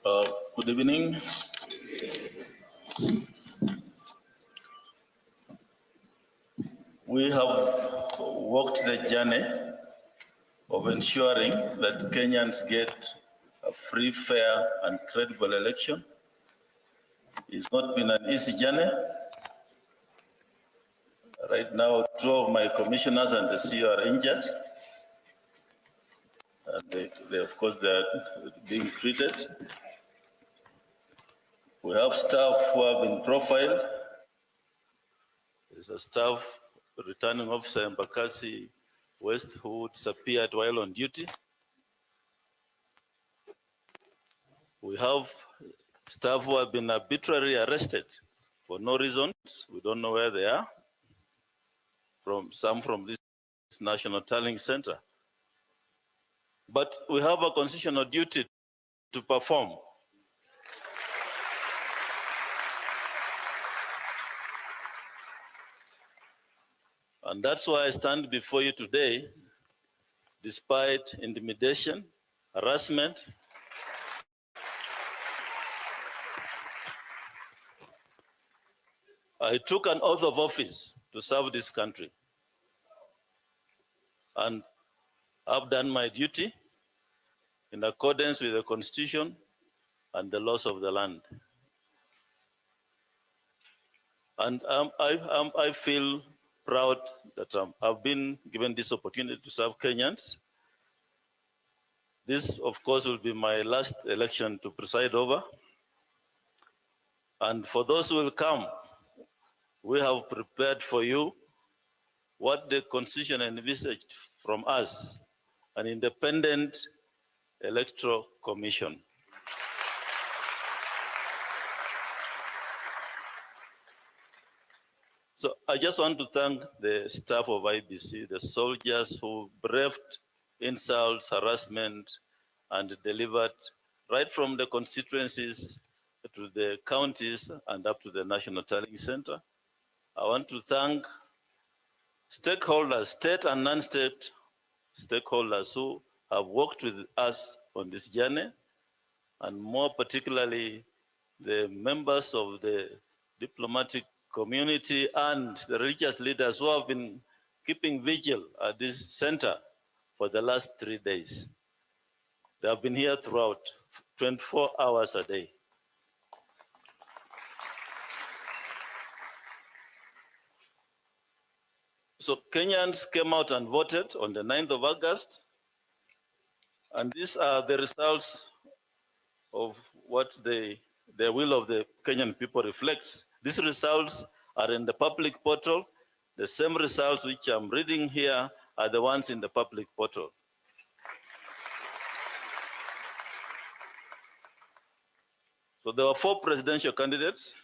Good evening. We have walked the journey of ensuring that Kenyans get a free, fair, and credible election. It's not been an easy journey. Right now, 2 of my commissioners and the CEO are injured. And of course, they're being treated. We have staff who have been profiled. There's a staff returning officer in Bakassi West who disappeared while on duty. We have staff who have been arbitrarily arrested for no reasons. We don't know where they are. Some from this National Tallying Center. But we have a constitutional duty to perform. And that's why I stand before you today, despite intimidation, harassment, I took an oath of office to serve this country. And I've done my duty in accordance with the Constitution and the laws of the land. And I feel proud that I've been given this opportunity to serve Kenyans. This, of course, will be my last election to preside over. And for those who will come, we have prepared for you what the Constitution envisaged from us, an independent electoral commission. So I just want to thank the staff of IBC, the soldiers who braved insults, harassment, and delivered right from the constituencies to the counties and up to the National Tallying Center. I want to thank stakeholders, state and non-state stakeholders who have worked with us on this journey, and more particularly the members of the diplomatic community and the religious leaders who have been keeping vigil at this center for the last 3 days. They have been here throughout, 24 hours a day. So Kenyans came out and voted on the 9th of August, and these are the results of what the will of the Kenyan people reflects. These results are in the public portal. The same results which I'm reading here are the ones in the public portal. So there were 4 presidential candidates.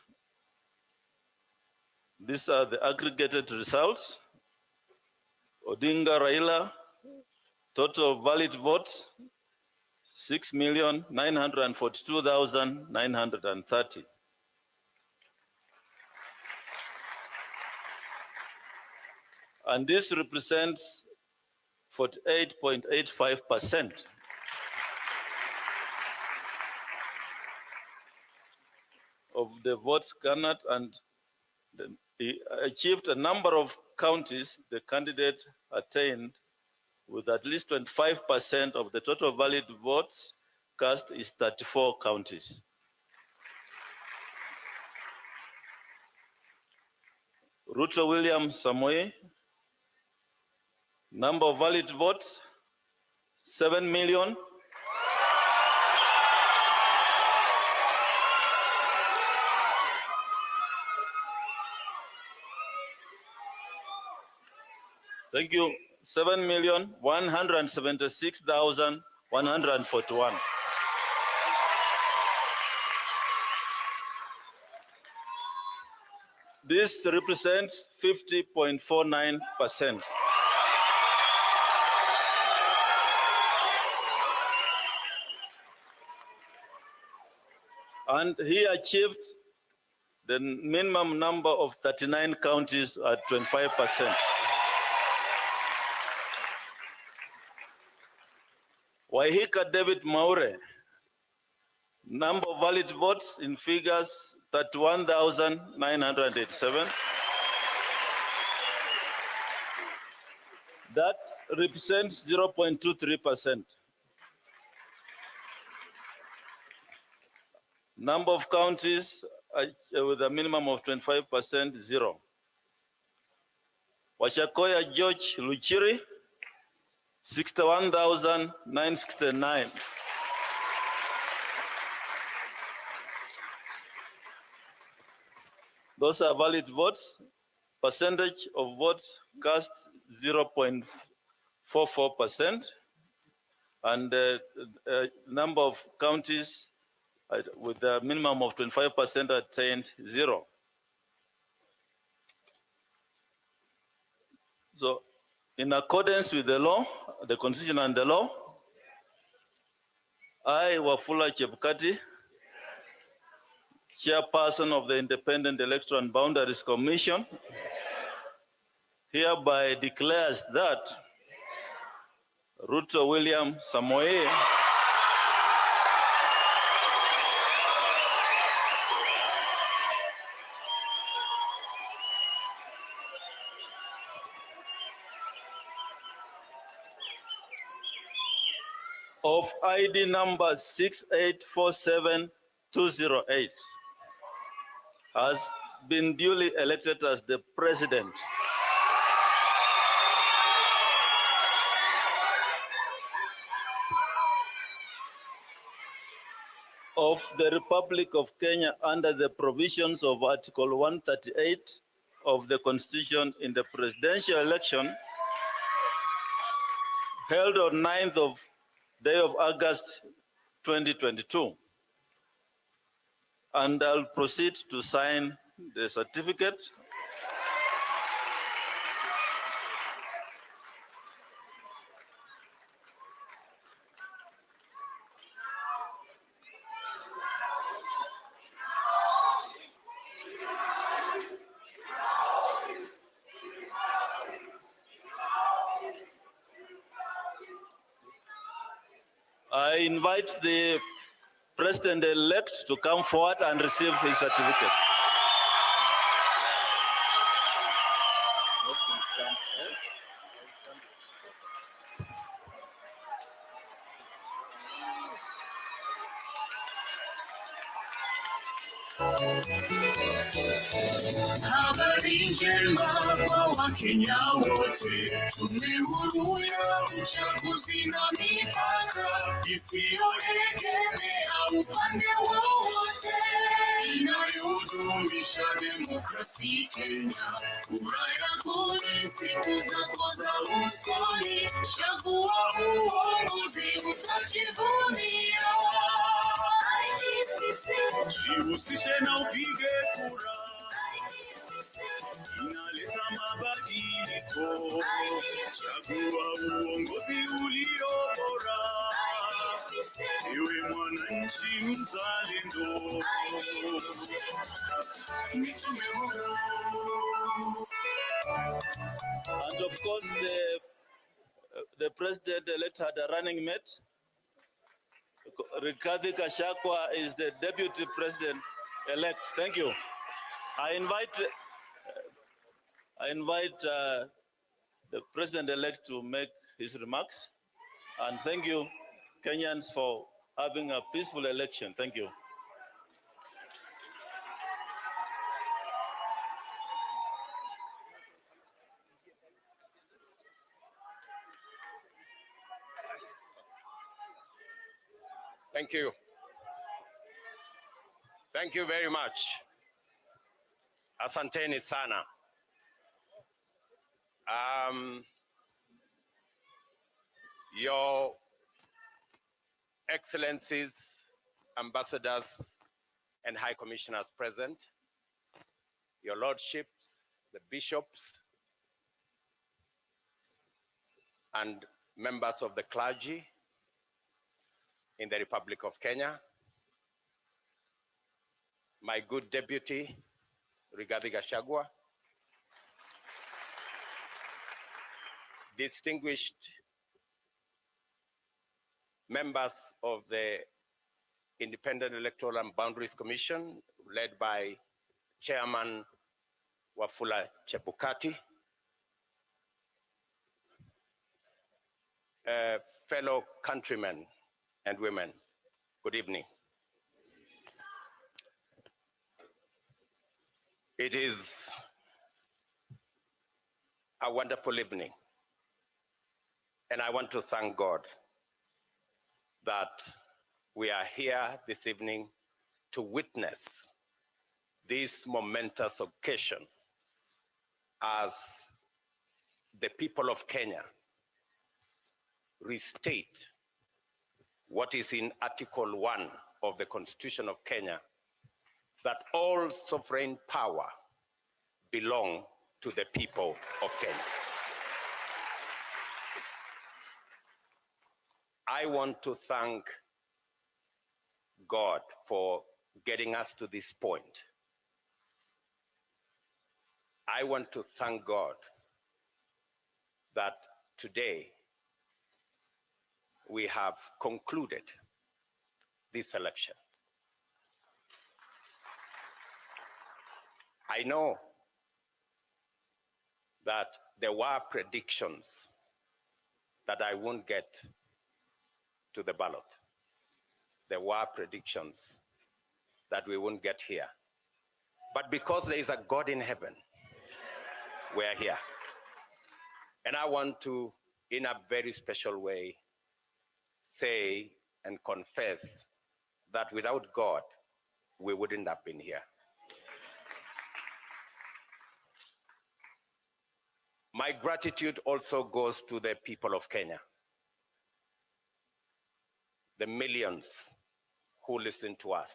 These are the aggregated results. Odinga Raila, total valid votes, 6,942,930. And this represents 48.85% of the votes garnered, and he achieved a number of counties the candidate attained with at least 25% of the total valid votes cast is 34 counties. Ruto William Samoei, number of valid votes, 7 million. Thank you. 7,176,141. This represents 50.49%. And he achieved the minimum number of 39 counties at 25%. Waihika David Maure, Number of valid votes in figures, 31,987. That represents 0.23%. Number of counties with a minimum of 25%, 0. Washakoya George Luchiri, 61,969. Those are valid votes. Percentage of votes cast 0.44%. And number of counties with a minimum of 25% attained 0. So in accordance with the law, the constitution and the law, I, Wafula Chebukati, chairperson of the Independent Electoral and Boundaries Commission, hereby declares that Ruto William Samoei of ID number 6847208 has been duly elected as the president of the Republic of Kenya under the provisions of Article 138 of the Constitution in the presidential election held on 9th of day of August 2022. And I'll proceed to sign the certificate. I invite the President-elect to come forward and receive his certificate. Habari njema kwa Wakenya wote, tume huru ya uchaguzi na mipaka isiyoegemea upande wowote, inayodumisha demokrasi Kenya. Kura yako ni siku zako za usoni, chagua uongozi utajivunia. Jihusishe na upige kura, inaleta mabadiliko. Chagua uongozi ulio bora, iwe mwananchi mzalendo. And of course, the president-elect had a running mate. Rigathi Gachagua is the deputy president-elect. Thank you. I invite the president-elect to make his remarks. And thank you, Kenyans, for having a peaceful election. Thank you. Thank you. Thank you very much. Asanteni sana. Your Excellencies, Ambassadors, and High Commissioners present, Your Lordships, the Bishops, and members of the clergy in the Republic of Kenya, my good deputy, Rigathi Gachagua, distinguished members of the Independent Electoral and Boundaries Commission, led by Chairman Wafula Chebukati, fellow countrymen and women, good evening. It is a wonderful evening, and I want to thank God that we are here this evening to witness this momentous occasion as the people of Kenya restate what is in Article 1 of the Constitution of Kenya, that all sovereign power belong to the people of Kenya. I want to thank God for getting us to this point. I want to thank God that today we have concluded this election. I know that there were predictions that I won't get to the ballot. There were predictions that we won't get here. But because there is a God in heaven, we're here. And I want to, in a very special way, say and confess that without God, we wouldn't have been here. My gratitude also goes to the people of Kenya, the millions who listened to us,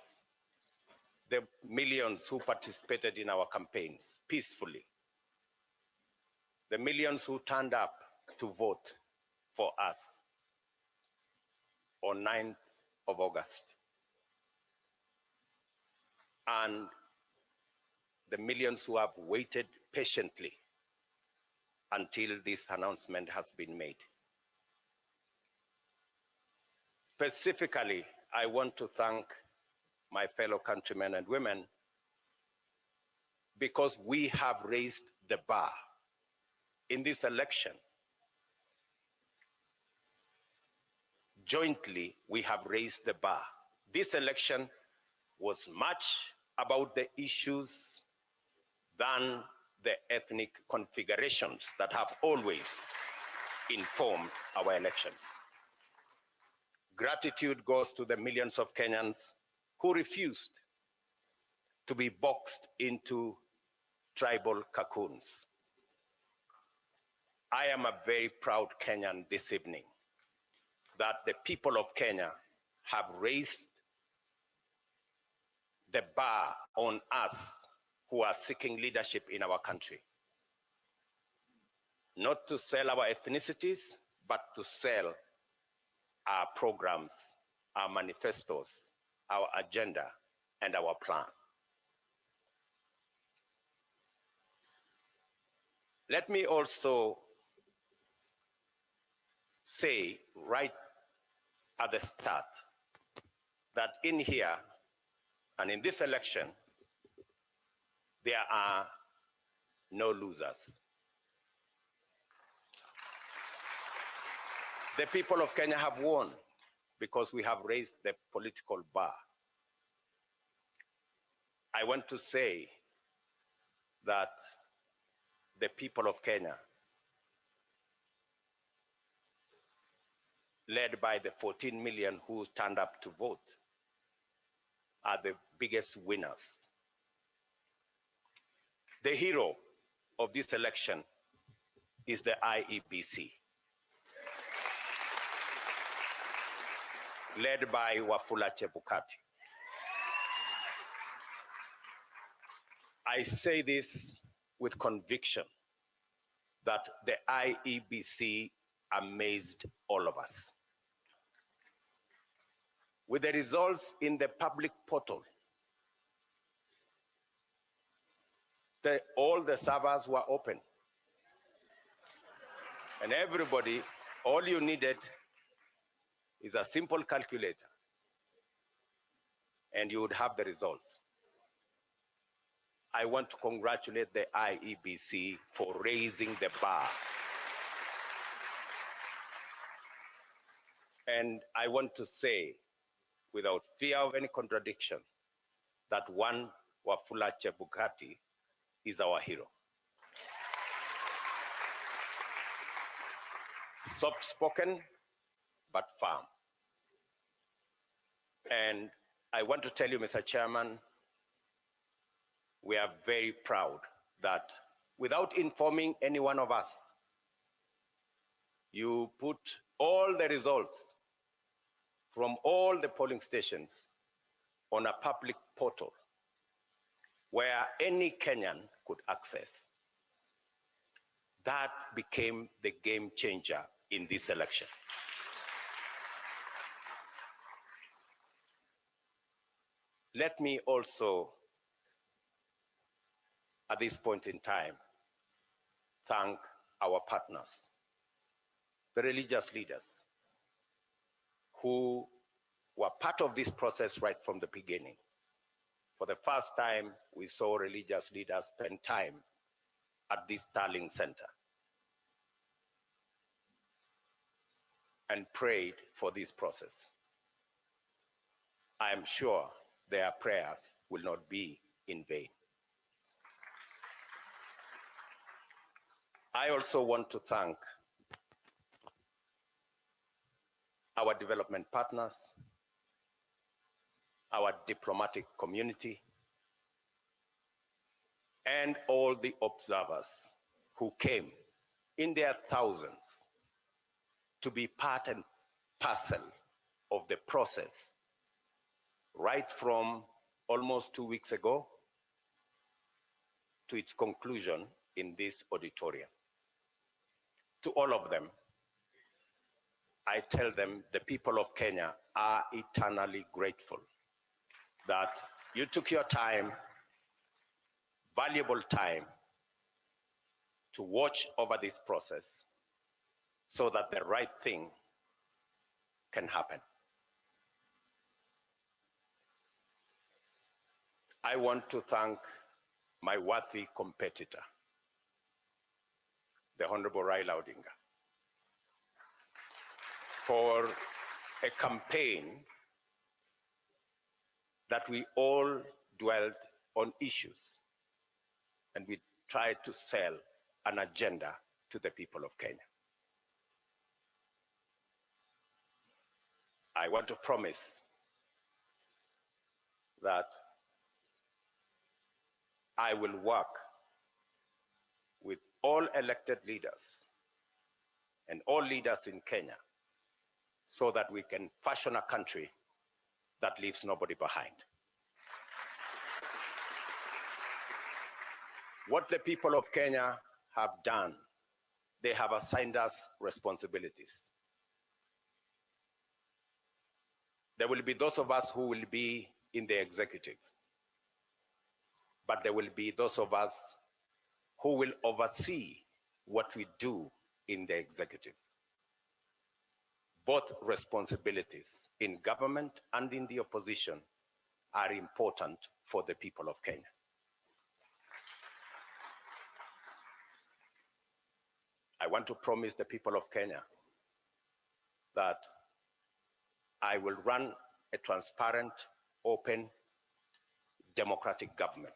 the millions who participated in our campaigns peacefully, the millions who turned up to vote for us on 9th of August, and the millions who have waited patiently until this announcement has been made. Specifically, I want to thank my fellow countrymen and women because we have raised the bar in this election. Jointly, we have raised the bar. This election was much about the issues than the ethnic configurations that have always informed our elections. Gratitude goes to the millions of Kenyans who refused to be boxed into tribal cocoons. I am a very proud Kenyan this evening that the people of Kenya have raised the bar on us who are seeking leadership in our country. Not to sell our ethnicities, but to sell our programs, our manifestos, our agenda, and our plan. Let me also say right at the start that in here and in this election, there are no losers. The people of Kenya have won because we have raised the political bar. I want to say that the people of Kenya, led by the 14 million who turned up to vote, are the biggest winners. The hero of this election is the IEBC, led by Wafula Chebukati. I say this with conviction that the IEBC amazed all of us. With the results in the public portal, all the servers were open. And everybody, all you needed is a simple calculator. and you would have the results. I want to congratulate the IEBC for raising the bar. And I want to say, without fear of any contradiction, that one Wafula Chebukati is our hero. Soft-spoken, but firm. And I want to tell you, Mr. Chairman, we are very proud that without informing any one of us, you put all the results from all the polling stations on a public portal where any Kenyan could access. That became the game changer in this election. Let me also, at this point in time, thank our partners, the religious leaders, who were part of this process right from the beginning. For the first time, we saw religious leaders spend time at this Starling Center and prayed for this process. I am sure their prayers will not be in vain. I also want to thank our development partners, our diplomatic community, and all the observers who came in their thousands to be part and parcel of the process right from almost 2 weeks ago to its conclusion in this auditorium. To all of them, I tell them the people of Kenya are eternally grateful that you took your time, valuable time, to watch over this process so that the right thing can happen. I want to thank my worthy competitor, the Honorable Raila Odinga, for a campaign that we all dwelled on issues and we tried to sell an agenda to the people of Kenya. I want to promise that I will work with all elected leaders and all leaders in Kenya so that we can fashion a country that leaves nobody behind. What the people of Kenya have done, they have assigned us responsibilities. There will be those of us who will be in the executive, but there will be those of us who will oversee what we do in the executive. Both responsibilities in government and in the opposition are important for the people of Kenya. I want to promise the people of Kenya that I will run a transparent, open, democratic government.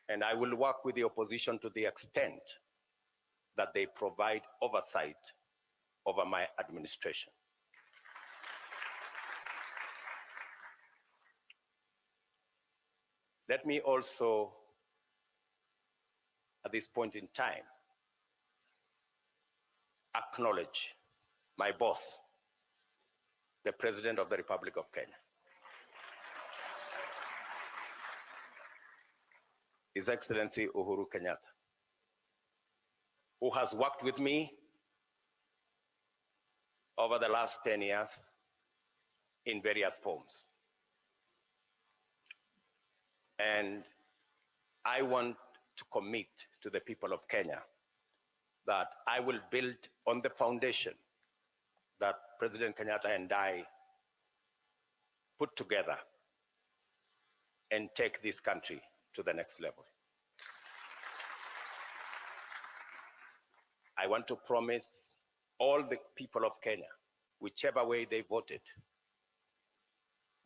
And I will work with the opposition to the extent that they provide oversight over my administration. Let me also, at this point in time, acknowledge my boss, the President of the Republic of Kenya. His Excellency Uhuru Kenyatta, who has worked with me over the last 10 years in various forms. And I want to commit to the people of Kenya that I will build on the foundation that President Kenyatta and I put together and take this country to the next level. I want to promise all the people of Kenya, whichever way they voted,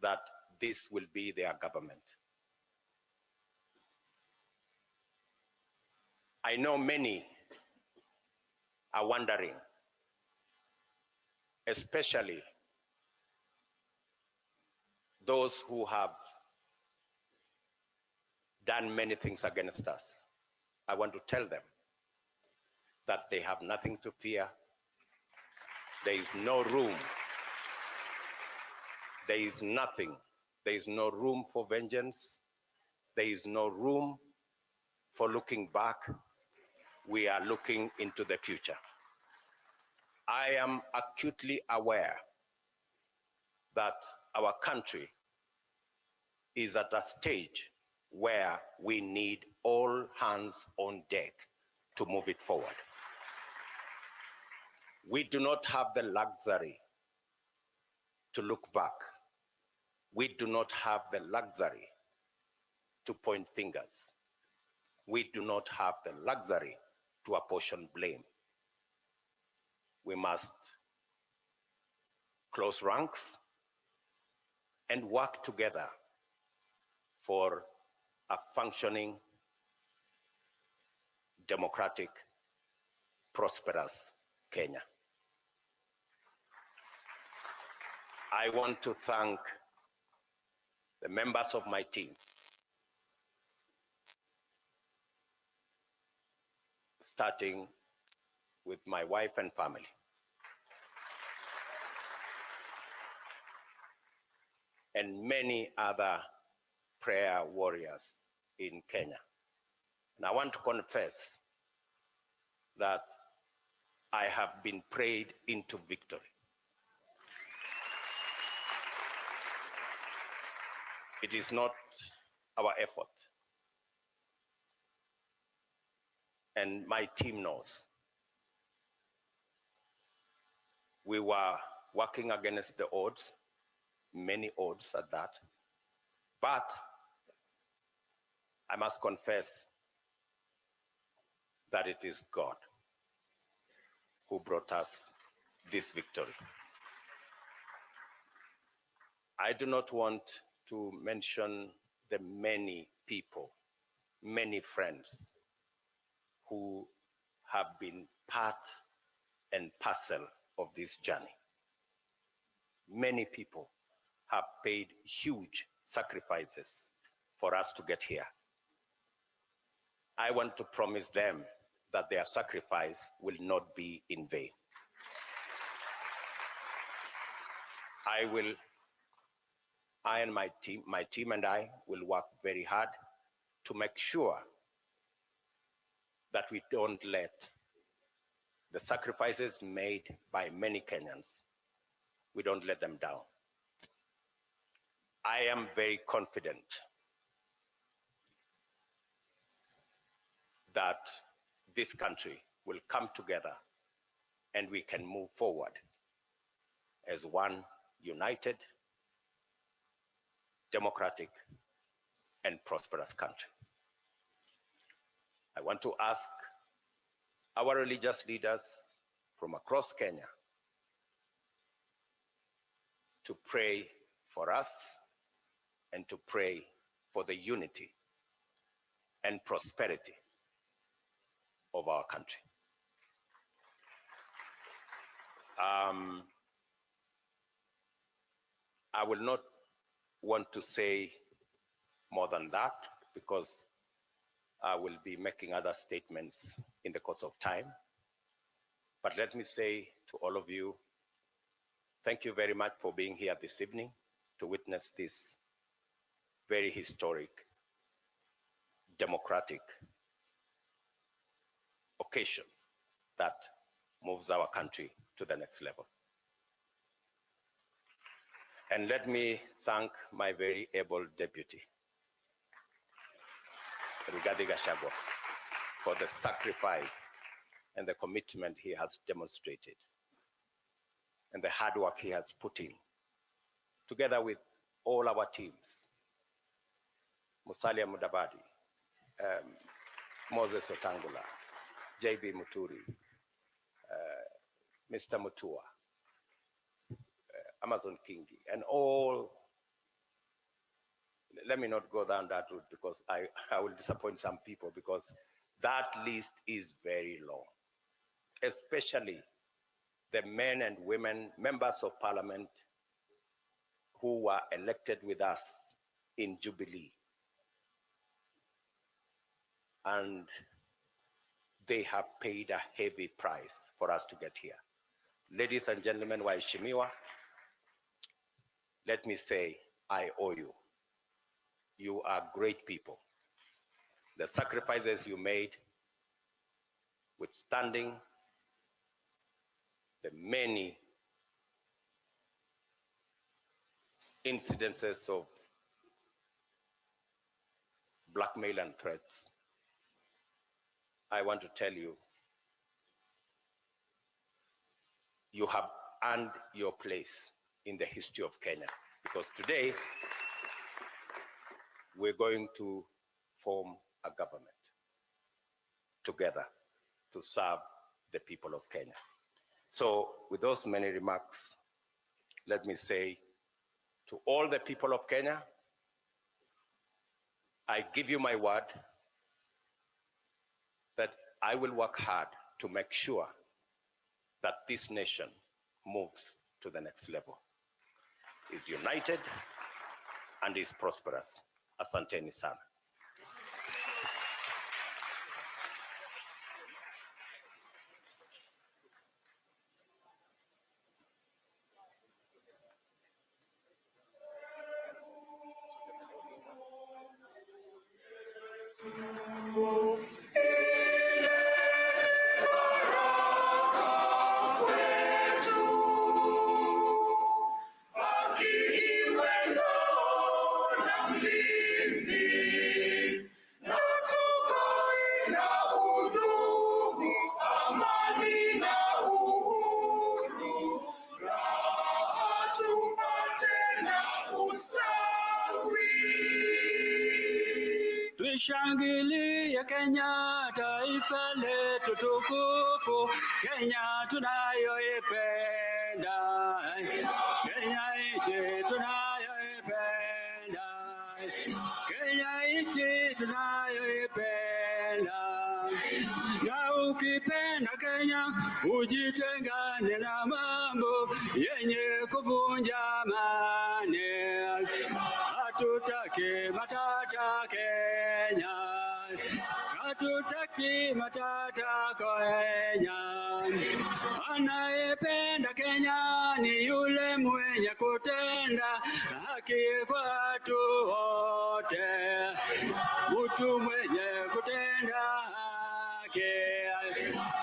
that this will be their government. I know many are wondering, especially those who have done many things against us. I want to tell them that they have nothing to fear. There is no room. There is nothing. There is no room for vengeance. There is no room for looking back. We are looking into the future. I am acutely aware that our country is at a stage where we need all hands on deck to move it forward. We do not have the luxury to look back. We do not have the luxury to point fingers. We do not have the luxury to apportion blame. We must close ranks and work together for a functioning, democratic, prosperous Kenya. I want to thank the members of my team, starting with my wife and family. And many other prayer warriors in Kenya. And I want to confess that I have been prayed into victory. It is not our effort. And my team knows. We were working against the odds, many odds at that. But I must confess that it is God who brought us this victory. I do not want to mention the many people, many friends who have been part and parcel of this journey. Many people have paid huge sacrifices for us to get here. I want to promise them that their sacrifice will not be in vain. I and my team and I will work very hard to make sure that we don't let the sacrifices made by many Kenyans, we don't let them down. I am very confident that this country will come together and we can move forward as one united, democratic, and prosperous country. I want to ask our religious leaders from across Kenya to pray for us and to pray for the unity and prosperity of our country. I will not want to say more than that because I will be making other statements in the course of time. But let me say to all of you, thank you very much for being here this evening to witness this very historic, democratic occasion that moves our country to the next level. And let me thank my very able deputy, Rigathi Gachagua, for the sacrifice and the commitment he has demonstrated and the hard work he has put in, together with all our teams, Musalia Mudavadi, Moses Otangula, JB Muturi, Mr. Mutua, Amazon Kingi, and all. Let me not go down that route because I will disappoint some people, because that list is very long, especially the men and women members of parliament who were elected with us in Jubilee. And they have paid a heavy price for us to get here. Ladies and gentlemen, wa AZIMIO, let me say, I owe you. You are great people. The sacrifices you made, withstanding the many incidences of blackmail and threats, I want to tell you, you have earned your place in the history of Kenya, because today we're going to form a government together to serve the people of Kenya. So with those many remarks, let me say to all the people of Kenya, I give you my word that I will work hard to make sure that this nation moves to the next level, is united and is prosperous. Asanteni sana. Tuishangilie Kenya, taifa letu tukufu, Kenya tunayoipenda, Kenya nchi tunayoipenda, Kenya nchi tunayoipenda. Na ukipenda Kenya, ujitengane na mambo yenye kuvunja amani. Hatutaki matata Kenya, hatutaki matata Kenya. Anayependa Kenya ni yule mwenye kutenda haki kwa watu wote, mtu mwenye kutenda haki,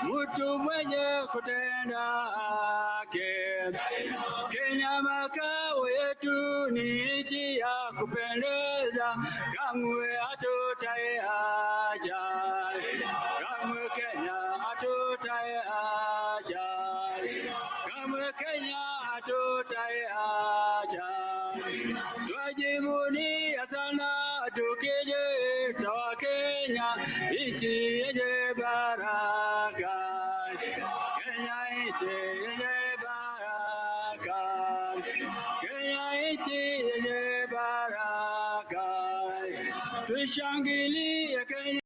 mtu mwenye kutenda haki. Kenya makao yetu ni nchi ya kupendeza, kamwe hatutaiacha, kamwe Kenya hatutaiacha, kamwe Kenya hatutaiacha. Twajivunia sana tukijiita wa Kenya, nchi yenye baraka, Kenya nchi yenye baraka, Kenya nchi yenye baraka. Tuishangilie Kenya.